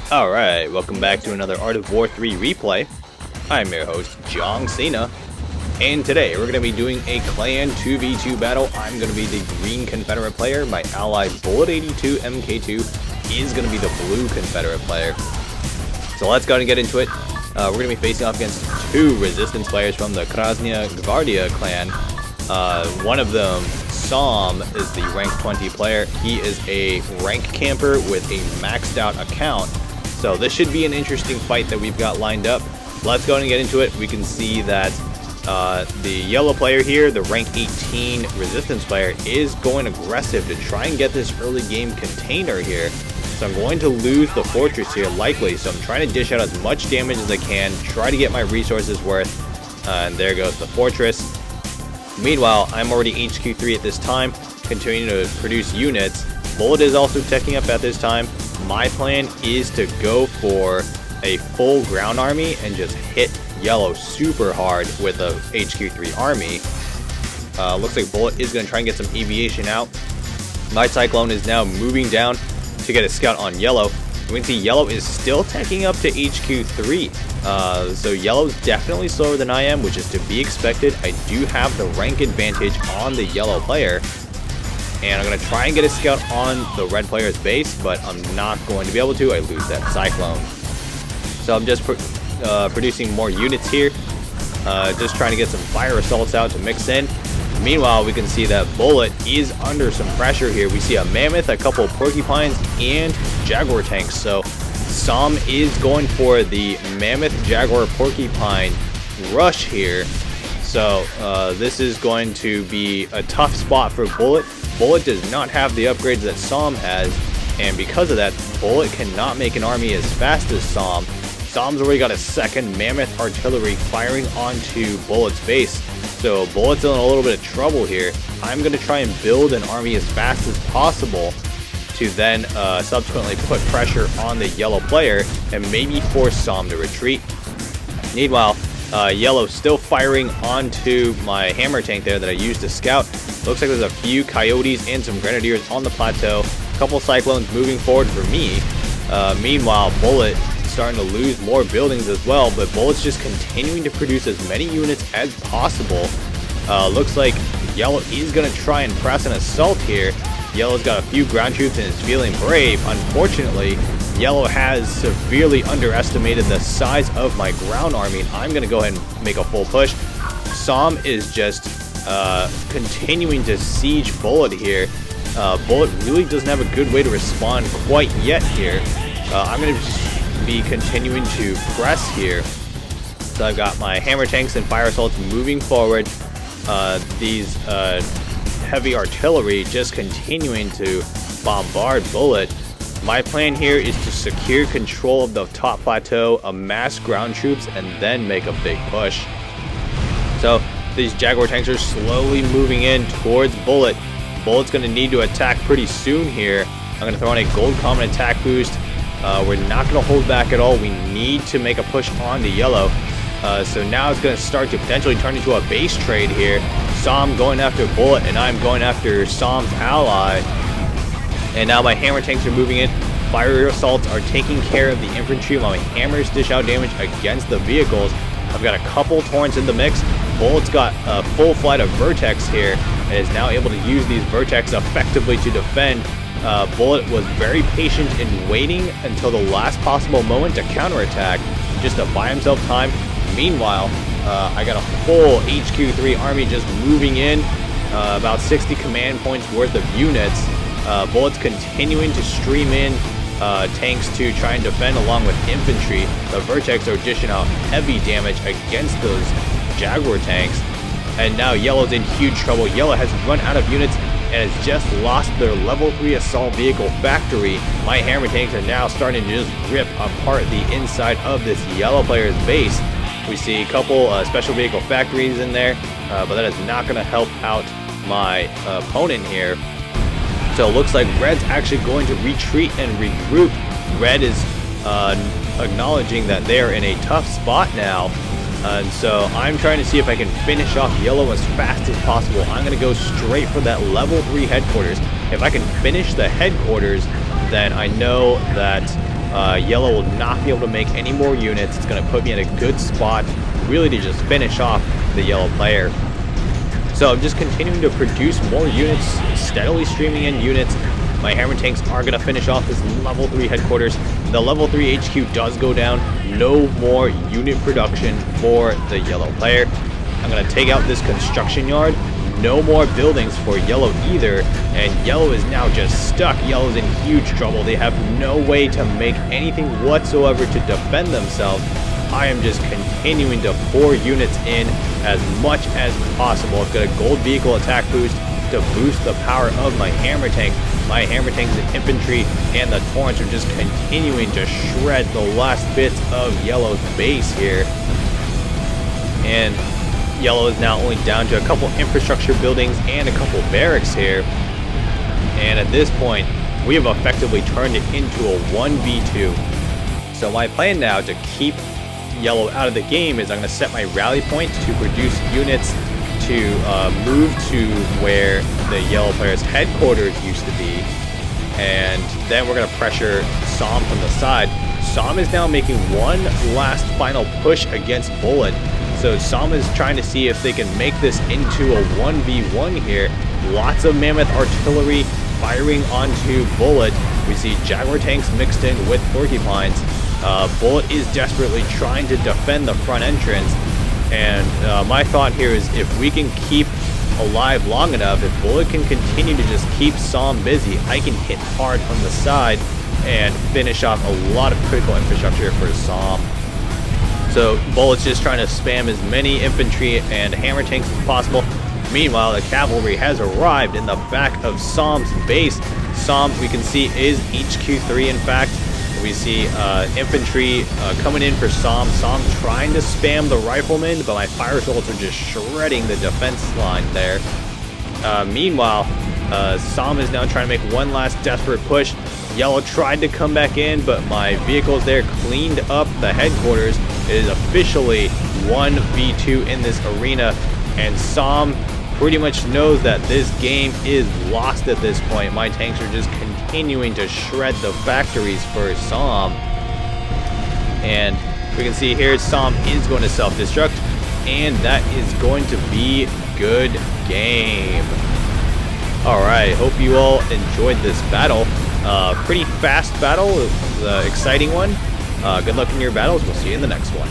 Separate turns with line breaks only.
Alright, welcome back to another Art of War 3 replay. I'm your host, Jong Cena, and today we're going to be doing a clan 2v2 battle. I'm going to be the green Confederate player. My ally Bullet 82 MK2 is going to be the blue Confederate player. So let's go ahead and get into it. We're going to be facing off against two resistance players from the Krasnaya Gvardiya clan. One of them, Sam, is the rank 20 player. He is a rank camper with a maxed out account. So this should be an interesting fight that we've got lined up. Let's go ahead and get into it. We can see that the yellow player here, the rank 18 resistance player, is going aggressive to try and get this early game container here. So I'm going to lose the fortress here likely. So I'm trying to dish out as much damage as I can, try to get my resources worth. And there goes the fortress. Meanwhile, I'm already HQ3 at this time, continuing to produce units. Bullet is also teching up at this time. My plan is to go for a full ground army and just hit yellow super hard with a HQ3 army. Looks like Bullet is going to try and get some aviation out. My Cyclone is now moving down to get a scout on yellow. We can see yellow is still teching up to HQ3. So yellow's definitely slower than I am, which is to be expected. I do have the rank advantage on the yellow player. And I'm going to try and get a scout on the red player's base, but I'm not going to be able to. I lose that Cyclone. So I'm just producing more units here. Just trying to get some fire assaults out to mix in. Meanwhile, we can see that Bullet is under some pressure here. We see a Mammoth, a couple of Porcupines, and Jaguar tanks. So Sam is going for the Mammoth, Jaguar, Porcupine rush here. So this is going to be a tough spot for Bullet. Bullet does not have the upgrades that Sam has, and because of that, Bullet cannot make an army as fast as Sam. Sam's already got a second Mammoth artillery firing onto Bullet's base, so Bullet's in a little bit of trouble here. I'm going to try and build an army as fast as possible to then subsequently put pressure on the yellow player and maybe force Sam to retreat. Meanwhile, yellow still firing onto my hammer tank there that I used to scout. Looks like there's a few coyotes and some grenadiers on the plateau. A couple cyclones moving forward for me. Meanwhile, Bullet starting to lose more buildings as well, but Bullet's just continuing to produce as many units as possible. Looks like yellow is going to try and press an assault here. Yellow's got a few ground troops and is feeling brave. Unfortunately, yellow has severely underestimated the size of my ground army, and I'm going to go ahead and make a full push. Sam is just continuing to siege Bullet here. Bullet really doesn't have a good way to respond quite yet here. I'm going to just be continuing to press here. So I've got my hammer tanks and fire assaults moving forward. These heavy artillery just continuing to bombard Bullet. My plan here is to secure control of the top plateau, amass ground troops, and then make a big push. So these Jaguar tanks are slowly moving in towards Bullet. Bullet's going to need to attack pretty soon here. I'm going to throw in a gold common attack boost. We're not going to hold back at all. We need to make a push onto yellow. So now it's going to start to potentially turn into a base trade here. Sam going after Bullet, and I'm going after Sam's ally. And now my hammer tanks are moving in. Fire assaults are taking care of the infantry while my hammers dish out damage against the vehicles. I've got a couple torrents in the mix. Bullet's got a full flight of Vertex here and is now able to use these Vertex effectively to defend. Bullet was very patient in waiting until the last possible moment to counterattack, just to buy himself time. Meanwhile, I got a full HQ3 army just moving in, about 60 command points worth of units. Bullet's continuing to stream in tanks to try and defend along with infantry. The Vertex are dishing out heavy damage against those Jaguar tanks. And now yellow's in huge trouble. Yellow has run out of units and has just lost their level 3 assault vehicle factory. My hammer tanks are now starting to just rip apart the inside of this yellow player's base. We see a couple special vehicle factories in there, but that is not going to help out my opponent here. So it looks like Red's actually going to retreat and regroup. Red is acknowledging that they're in a tough spot now. And so I'm trying to see if I can finish off yellow as fast as possible. I'm going to go straight for that level 3 headquarters. If I can finish the headquarters, then I know that Yellow will not be able to make any more units. It's going to put me in a good spot, really, to just finish off the yellow player. So I'm just continuing to produce more units, steadily streaming in units. My hammer tanks are going to finish off this level 3 headquarters. The level 3 HQ does go down. No more unit production for the yellow player. I'm going to take out this construction yard. No more buildings for yellow either. And yellow is now just stuck. Yellow's in huge trouble. They have no way to make anything whatsoever to defend themselves. I am just continuing to pour units in as much as possible. I've got a gold vehicle attack boost to boost the power of my hammer tank. My hammer tanks and infantry and the torrents are just continuing to shred the last bits of yellow's base here. And yellow is now only down to a couple infrastructure buildings and a couple barracks here. And at this point, we have effectively turned it into a 1v2. So my plan now to keep yellow out of the game is I'm going to set my rally point to produce units to move to where the yellow player's headquarters used to be, and then we're going to pressure Som from the side. Som is now making one last final push against Bullet, so Som is trying to see if they can make this into a 1v1 here. Lots of mammoth artillery firing onto Bullet. We see Jaguar tanks mixed in with porcupines. Bullet is desperately trying to defend the front entrance. And my thought here is if we can keep alive long enough, if Bullet can continue to just keep Som busy, I can hit hard from the side and finish off a lot of critical infrastructure for Som. So Bullet's just trying to spam as many infantry and hammer tanks as possible. Meanwhile, the cavalry has arrived in the back of Som's base. Som, we can see, is HQ3 in fact. We see infantry coming in for Som. Som trying to spam the riflemen, but my fire assaults are just shredding the defense line there. Meanwhile, Som is now trying to make one last desperate push. Yellow tried to come back in, but my vehicles there cleaned up the headquarters. It is officially 1v2 in this arena, and Som pretty much knows that this game is lost at this point. My tanks are just continuing to shred the factories for Som. And we can see here Som is going to self-destruct, and that is going to be good game. Alright, hope you all enjoyed this battle. Pretty fast battle, the exciting one. Good luck in your battles. We'll see you in the next one.